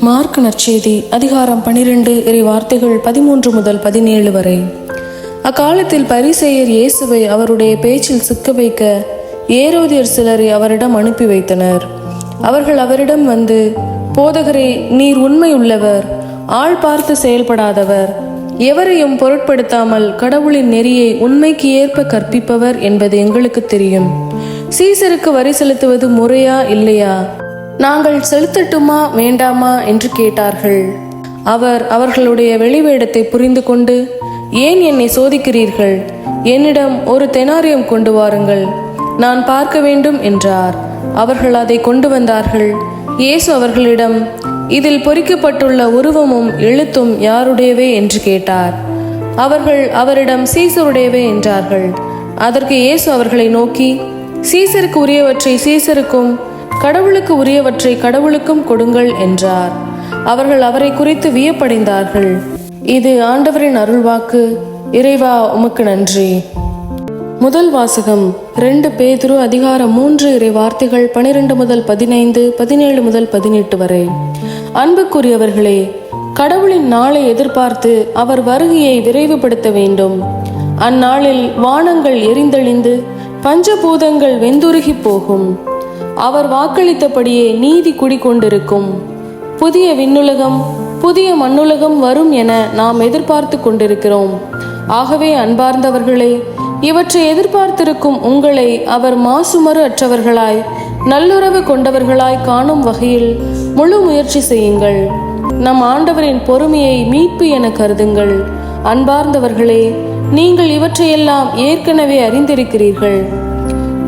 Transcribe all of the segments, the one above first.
Mark நற்செய்தி அதிகாரம் 12 இறை வார்த்தைகள் 13 முதல் 17 வரை. அக்காலத்தில் பரிசேயர் இயேசுவை அவருடைய பேச்சில் சிக்க வைக்க ஏரோதியர் சிலரை அவரிடம் அனுப்பி வைத்தனர். அவர்கள் அவரிடம் வந்து, போதகரே, நீர் உண்மையுள்ளவர், ஆள் பார்த்து செயல்படாதவர், எவரையும் பொருட்படுத்தாமல் கடவுளின் நெறியை உண்மைக்கு ஏற்ப கற்பிப்பவர் என்பது எங்களுக்கு தெரியும். சீசருக்கு வரி செலுத்துவது முறையா இல்லையா, நாங்கள் செலுத்தட்டுமா வேண்டாமா என்று கேட்டார்கள். அவர் அவர்களுடைய வெளிவேடத்தை புரிந்து கொண்டு, ஏன் என்னை சோதிக்கிறீர்கள்? என்னிடம் ஒரு தெனாரியம் கொண்டு வாருங்கள், நான் பார்க்க வேண்டும் என்றார். அவர்கள் அதை கொண்டு வந்தார்கள். இயேசு அவர்களிடம், இதில் பொறிக்கப்பட்டுள்ள உருவமும் எழுத்தும் யாருடையவே என்று கேட்டார். அவர்கள் அவரிடம் சீசருடையவே என்றார்கள். அதற்கு இயேசு அவர்களை நோக்கி, சீசருக்கு உரியவற்றை சீசருக்கும் கடவுளுக்கு உரியவற்றை கடவுளுக்கும் கொடுங்கள் என்றார். அவர்கள் அவரை குறித்து வியப்படைந்தார்கள். இது ஆண்டவரின் அருள்வாக்கு. இறைவா, உமக்கு நன்றி. முதல் வாசகம் 2 பேதுரு அதிகாரம் 3 இறை வார்த்தைகள் 12 முதல் 15, 17 முதல் 18 வரை. அன்புக்குரியவர்களே, கடவுளின் நாளை எதிர்பார்த்து அவர் வருகையை விரைவுபடுத்த வேண்டும். அந்நாளில் வானங்கள் எரிந்தெளிந்து பஞ்சபூதங்கள் வெந்துருகி போகும். அவர் வாக்களித்தபடியே நீதி குடிகொண்டிருக்கும். புதிய விண்ணுலகம் புதிய மண்ணுலகம் வரும் என நாம் எதிர்பார்த்து கொண்டிருக்கிறோம். ஆகவே அன்பார்ந்தவர்களே, இவற்றை எதிர்பார்த்திருக்கும் உங்களை அவர் மாசுமறு அற்றவர்களாய் நல்லுறவு கொண்டவர்களாய் காணும் வகையில் முழு முயற்சி செய்யுங்கள். நம் ஆண்டவரின் பொறுமையை மீட்பு என கருதுங்கள். அன்பார்ந்தவர்களே, நீங்கள் இவற்றையெல்லாம் ஏற்கனவே அறிந்திருக்கிறீர்கள்.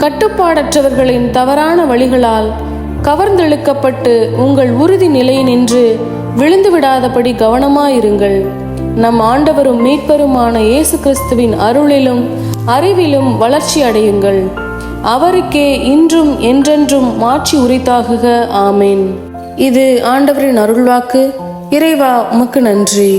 கட்டுப்பாடற்றவர்களின் தவறான வழிகளால் கவர்ந்தெழுக்கப்பட்டு உங்கள் உறுதி நிலையினின்று விழுந்து விடாதபடி கவனமாயிருங்கள். நம் ஆண்டவரும் மீட்பருமான இயேசு கிறிஸ்துவின் அருளிலும் அறிவிலும் வளர்ச்சி அடையுங்கள். அவருக்கே இன்றும் என்றென்றும் மாட்சி உரித்தாகுக. ஆமேன். இது ஆண்டவரின் அருள்வாக்கு. இறைவா, உமக்கு நன்றி.